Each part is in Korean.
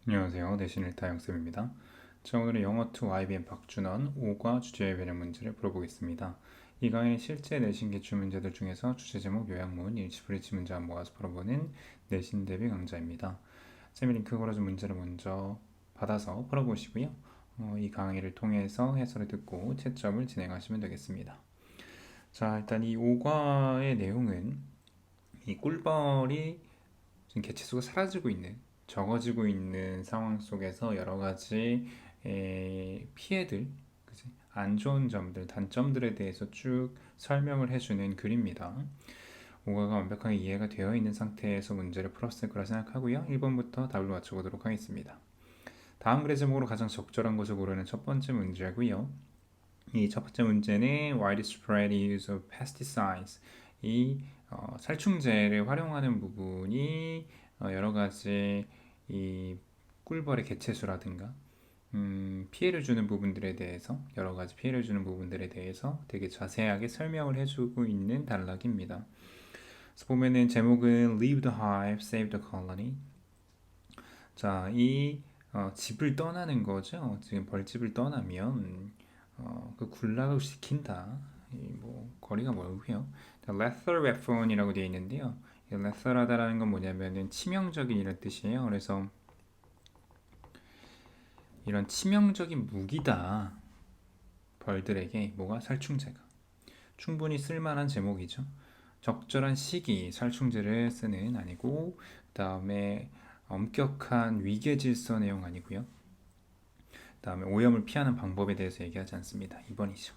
안녕하세요. 내신 일타 영쌤입니다. 자, 오늘은 영어2 IBM 박준원 5과 주제 변형 문제를 풀어보겠습니다. 이 강의는 실제 내신 기출 문제들 중에서 주제 제목, 요약문, 일치 불일치 문제만 모아서 풀어보는 내신 대비 강좌입니다. 쌤이 링크 걸어준 문제를 먼저 받아서 풀어보시고요. 이 강의를 통해서 해설을 듣고 채점을 진행하시면 되겠습니다. 자, 일단 이 5과의 내용은 이 꿀벌이 지금 개체수가 사라지고 있는, 적어지고 있는 상황 속에서 여러 가지 피해들, 그치? 안 좋은 점들, 단점들에 대해서 쭉 설명을 해주는 글입니다. 오가가 완벽하게 이해가 되어 있는 상태에서 문제를 풀었을 거라 생각하고요. 1번부터 답을 맞춰보도록 하겠습니다. 다음 글의 제목으로 가장 적절한 것을 고르는 첫 번째 문제고요. 이 첫 번째 문제는 widespread use of pesticides. 이 살충제를 활용하는 부분이 여러 가지 이 꿀벌의 개체수라든가 피해를 주는 부분들에 대해서 여러 가지 피해를 주는 부분들에 대해서 되게 자세하게 설명을 해주고 있는 단락입니다. 그래서 보면은 제목은 Leave the hive, Save the colony. 자, 이 집을 떠나는 거죠. 지금 벌집을 떠나면 그 군락을 시킨다. 뭐 거리가 멀고요. lethal weapon이라고 되어 있는데요. lethal하다라는 건 뭐냐면은 치명적인 이런 뜻이에요. 그래서 이런 치명적인 무기다. 벌들에게 뭐가 살충제가 충분히 쓸만한 제목이죠. 적절한 시기 살충제를 쓰는 아니고 그 다음에 엄격한 위계 질서 내용 아니고요. 그 다음에 오염을 피하는 방법에 대해서 얘기하지 않습니다. 2번이죠.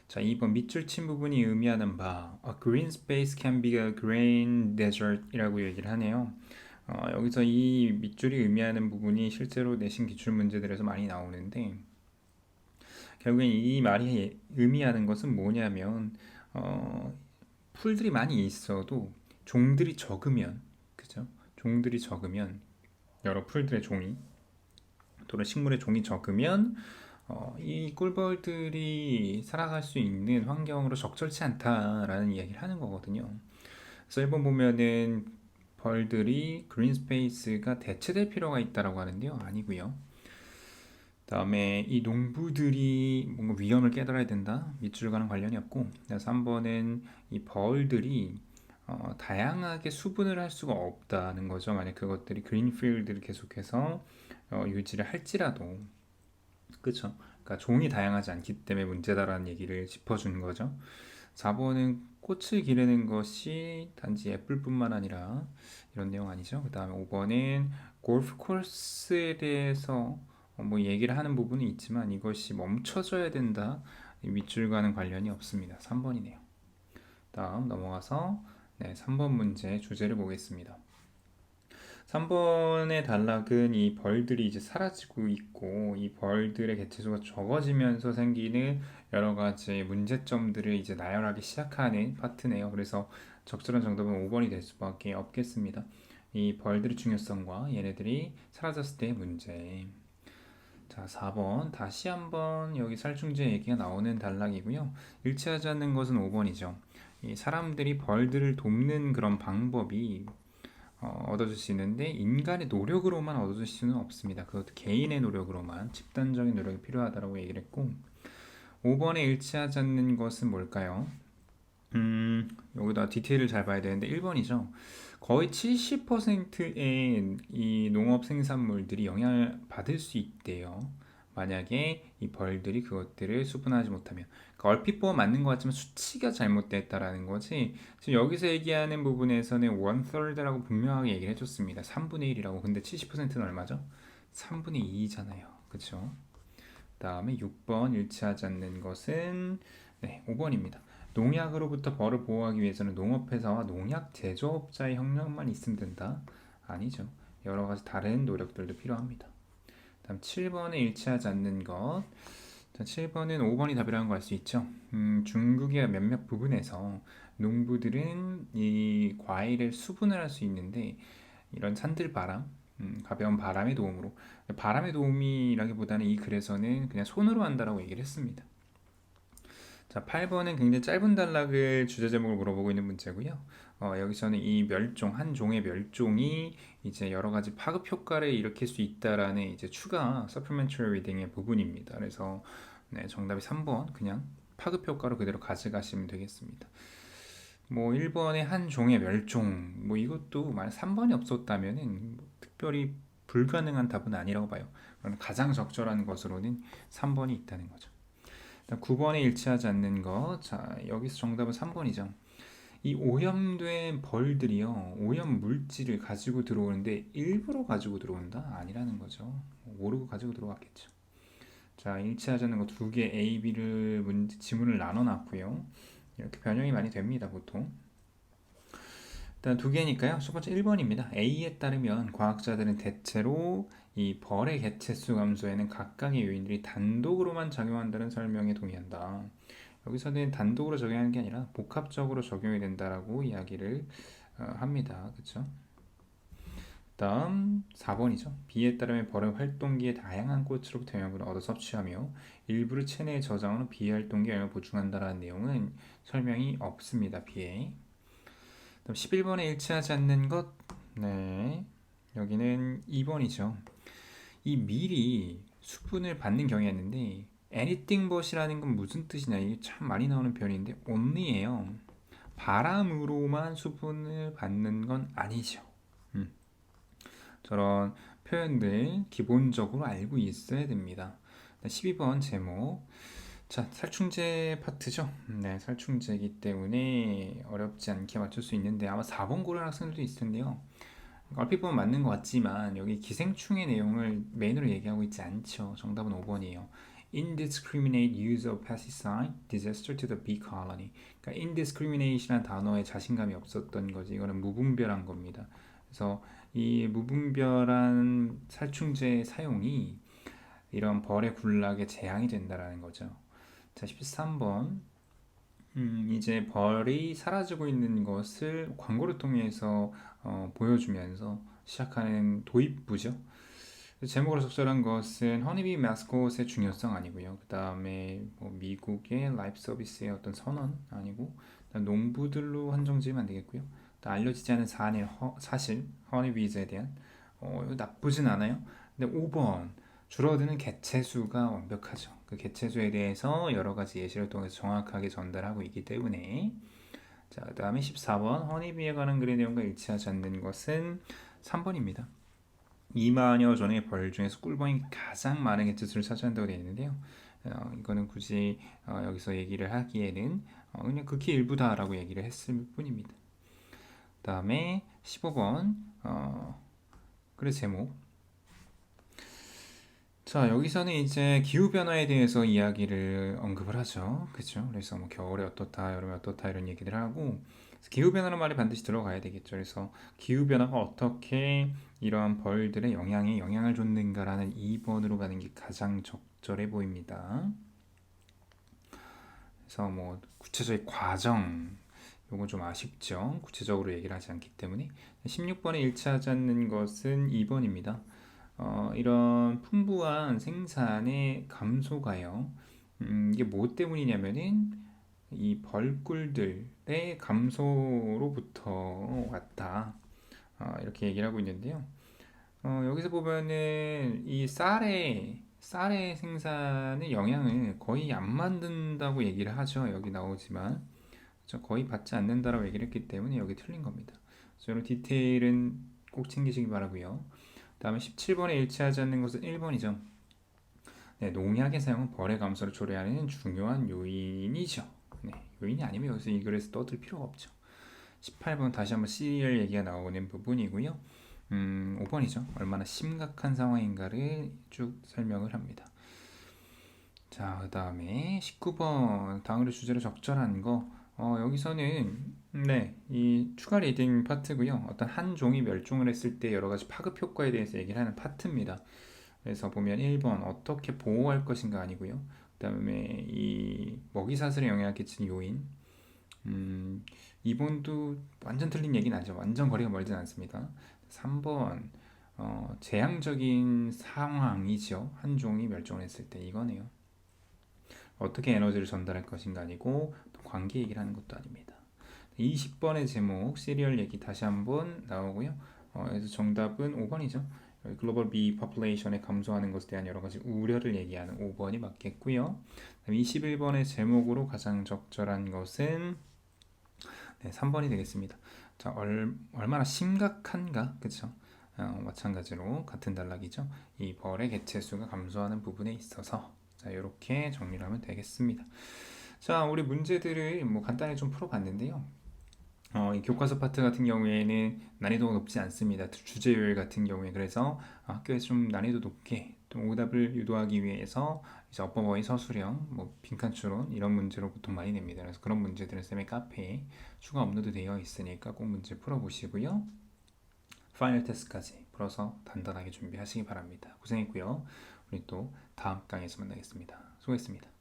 자, 2번 밑줄 친 부분이 의미하는 바 A green space can be a green desert 이라고 얘기를 하네요. 여기서 이 밑줄이 의미하는 부분이 실제로 내신 기출 문제들에서 많이 나오는데 결국엔 이 말이 의미하는 것은 뭐냐면 풀들이 많이 있어도 종들이 적으면 그죠? 종들이 적으면 여러 풀들의 종이 또는 식물의 종이 적으면 이 꿀벌들이 살아갈 수 있는 환경으로 적절치 않다라는 이야기를 하는 거거든요. 그래서 1번 보면은 벌들이 그린 스페이스가 대체될 필요가 있다라고 하는데요. 아니고요. 다음에 이 농부들이 뭔가 위험을 깨달아야 된다. 밑줄과는 관련이 없고 3번은 이 벌들이 다양하게 수분을 할 수가 없다는 거죠. 만약 그것들이 그린필드를 계속해서 유지를 할지라도 그렇죠. 그러니까 종이 다양하지 않기 때문에 문제다라는 얘기를 짚어주는 거죠. 4번은 꽃을 기르는 것이 단지 애플뿐만 아니라 이런 내용 아니죠. 그 다음에 5번은 골프 코스에 대해서 뭐 얘기를 하는 부분이 있지만 이것이 멈춰져야 된다. 밑줄과는 관련이 없습니다. 3번이네요. 다음 넘어가서 3번 문제 주제를 보겠습니다. 3번의 단락은 이 벌들이 이제 사라지고 있고 이 벌들의 개체수가 적어지면서 생기는 여러 가지 문제점들을 이제 나열하기 시작하는 파트네요. 그래서 적절한 정답은 5번이 될 수밖에 없겠습니다. 이 벌들의 중요성과 얘네들이 사라졌을 때의 문제. 자, 4번 다시 한번 여기 살충제 얘기가 나오는 단락이고요. 일치하지 않는 것은 5번이죠. 이 사람들이 벌들을 돕는 그런 방법이 얻어질 수 있는데 인간의 노력으로만 얻어질 수는 없습니다. 그것도 개인의 노력으로만 집단적인 노력이 필요하다고 얘기를 했고 5번에 일치하지 않는 것은 뭘까요? 여기다 디테일을 잘 봐야 되는데 1번이죠. 거의 70%의 이 농업 생산물들이 영향을 받을 수 있대요. 만약에 이 벌들이 그것들을 수분하지 못하면 그러니까 얼핏 보면 맞는 것 같지만 수치가 잘못됐다라는 거지. 지금 여기서 얘기하는 부분에서는 one third라고 분명하게 얘기를 해줬습니다. 3분의 1이라고. 근데 70%는 얼마죠? 3분의 2잖아요. 그쵸? 그 다음에 6번 일치하지 않는 것은 5번입니다. 농약으로부터 벌을 보호하기 위해서는 농업회사와 농약 제조업자의 협력만 있으면 된다? 아니죠. 여러 가지 다른 노력들도 필요합니다. 다음 7번에 일치하지 않는 것. 자, 7번은 5번이 답이라는 걸 알 수 있죠. 중국의 몇몇 부분에서 농부들은 이 과일을 수분을 할 수 있는데 이런 산들바람, 가벼운 바람의 도움으로 바람의 도움이라기보다는 이 글에서는 그냥 손으로 한다라고 얘기를 했습니다. 자, 8번은 굉장히 짧은 단락을 주제 제목을 물어보고 있는 문제고요. 여기서는 이 멸종, 한 종의 멸종이 이제 여러 가지 파급 효과를 일으킬 수 있다라는 이제 추가 supplementary reading의 부분입니다. 그래서 네, 정답이 3번 그냥 파급 효과로 그대로 가져가시면 되겠습니다. 뭐 1번의 한 종의 멸종, 뭐 이것도 만약 3번이 없었다면은 뭐 특별히 불가능한 답은 아니라고 봐요. 그럼 가장 적절한 것으로는 3번이 있다는 거죠. 9번에 일치하지 않는 것. 자, 여기서 정답은 3번이죠. 이 오염된 벌들이요, 오염 물질을 가지고 들어오는데 일부러 가지고 들어온다? 아니라는 거죠. 모르고 가지고 들어왔겠죠. 자, 일치하지 않는 거 두 개 A, B를 지문을 나눠 놨고요. 이렇게 변형이 많이 됩니다, 보통. 일단 두 개니까요. 첫 번째 1번입니다. A에 따르면 과학자들은 대체로 이 벌의 개체수 감소에는 각각의 요인들이 단독으로만 작용한다는 설명에 동의한다. 여기서는 단독으로 적용하는 게 아니라 복합적으로 적용이 된다라고 이야기를 합니다. 그렇죠? 다음 4번이죠. B에 따르면 벌은 활동기에 다양한 꽃으로부터 영양분을 얻어 섭취하며 일부를 체내에 저장한 후 비활동기에 영양을 보충한다라는 내용은 설명이 없습니다. B에. 그다음 11번에 일치하지 않는 것. 네. 여기는 2번이죠. 이 밀이 수분을 받는 경우였는데 anything but이라는 건 무슨 뜻이냐? 이게 참 많이 나오는 표현인데 only예요. 바람으로만 수분을 받는 건 아니죠. 저런 표현들 기본적으로 알고 있어야 됩니다. 12번 제목. 자, 살충제 파트죠. 네, 살충제이기 때문에 어렵지 않게 맞출 수 있는데 아마 4번 고른 학생들도 있을 텐데요. 얼핏 보면 맞는 것 같지만 여기 기생충의 내용을 메인으로 얘기하고 있지 않죠. 정답은 5번이에요. Indiscriminate use of pesticide, disaster to the bee colony. 그러니까 indiscriminate이라는 단어에 자신감이 없었던 거지. 이거는 무분별한 겁니다. 그래서 이 무분별한 살충제 사용이 이런 벌의 군락에 재앙이 된다라는 거죠. 자, 13번. 이제 벌이 사라지고 있는 것을 광고를 통해서 보여주면서 시작하는 도입부죠. 제목으로 적절한 것은 허니비 마스콧의 중요성 아니고요. 그 다음에 뭐 미국의 라이프 서비스의 어떤 선언 아니고 농부들로 한정지으면 안 되겠고요. 알려지지 않은 사실 허니비즈에 대한 이거 나쁘진 않아요. 근데 5번 줄어드는 개체수가 완벽하죠. 그 개체수에 대해서 여러 가지 예시를 통해서 정확하게 전달하고 있기 때문에. 자, 그 다음에 14번 허니비에 관한 글의 내용과 일치하지 않는 것은 3번입니다. 2만여 종의 벌 중에서 꿀벌이 가장 많은 개체수를 차지한다고 되어 있는데요. 이거는 굳이 여기서 얘기를 하기에는 그냥 극히 일부다라고 얘기를 했을 뿐입니다. 그 다음에 15번 글의 제목. 자, 여기서는 이제 기후변화에 대해서 이야기를 언급을 하죠. 그죠? 그래서 뭐 겨울에 어떻다, 여름에 어떻다 이런 얘기를 하고 기후변화는 말이 반드시 들어가야 되겠죠. 그래서 기후변화가 어떻게 이러한 벌들의 영향에 영향을 줬는가라는 2번으로 가는 게 가장 적절해 보입니다. 그래서 뭐 구체적인 과정, 요건 좀 아쉽죠. 구체적으로 얘기를 하지 않기 때문에. 16번에 일치하지 않는 것은 2번입니다. 이런 풍부한 생산의 감소가요. 이게 뭐 때문이냐면은 이 벌꿀들의 감소로부터 왔다. 이렇게 얘기를 하고 있는데요. 여기서 보면은 이 쌀의 생산의 영향을 거의 안 만든다고 얘기를 하죠. 여기 나오지만 거의 받지 않는다라고 얘기를 했기 때문에 여기 틀린 겁니다. 그래서 이런 디테일은 꼭 챙기시기 바라고요. 다음에 17번에 일치하지 않는 것은 1번이죠. 네, 농약의 사용은 벌의 감소를 초래하는 중요한 요인이죠. 네, 요인이 아니면 여기서 이 글에서 떠들 필요가 없죠. 18번 다시 한번 시리얼 얘기가 나오는 부분이고요. 5번이죠. 얼마나 심각한 상황인가를 쭉 설명을 합니다. 자, 그 다음에 19번 당으로 주제로 적절한 거. 여기서는 네, 이 추가 리딩 파트고요. 어떤 한 종이 멸종을 했을 때 여러 가지 파급 효과에 대해서 얘기를 하는 파트입니다. 그래서 보면 1번 어떻게 보호할 것인가 아니고요. 그 다음에 이 먹이 사슬에 영향을 끼치는 요인. 2번도 완전 틀린 얘기는 아니죠. 완전 거리가 멀진 않습니다. 3번 재앙적인 상황이죠. 한 종이 멸종을 했을 때 이거네요. 어떻게 에너지를 전달할 것인가 아니고 또 관계 얘기를 하는 것도 아닙니다. 20번의 제목 시리얼 얘기 다시 한번 나오고요. 그래서 정답은 5번이죠. 글로벌 비 퍼플레이션의 감소하는 것에 대한 여러 가지 우려를 얘기하는 5번이 맞겠고요. 21번의 제목으로 가장 적절한 것은 3번이 되겠습니다. 자, 얼마나 심각한가, 그쵸? 마찬가지로 같은 단락이죠. 이 벌의 개체수가 감소하는 부분에 있어서 자, 이렇게 정리를 하면 되겠습니다. 자, 우리 문제들을 뭐 간단히 좀 풀어봤는데요. 이 교과서 파트 같은 경우에는 난이도가 높지 않습니다. 주제율 같은 경우에 그래서 학교에서 좀 난이도 높게 좀 오답을 유도하기 위해서 이제 어법어의 서술형, 뭐 빈칸 추론 이런 문제로 보통 많이 냅니다. 그래서 그런 문제들은 쌤의 카페에 추가 업로드 되어 있으니까 꼭 문제 풀어보시고요. 파이널 테스트까지 풀어서 단단하게 준비하시기 바랍니다. 고생했고요. 우리 또 다음 강의에서 만나겠습니다. 수고했습니다.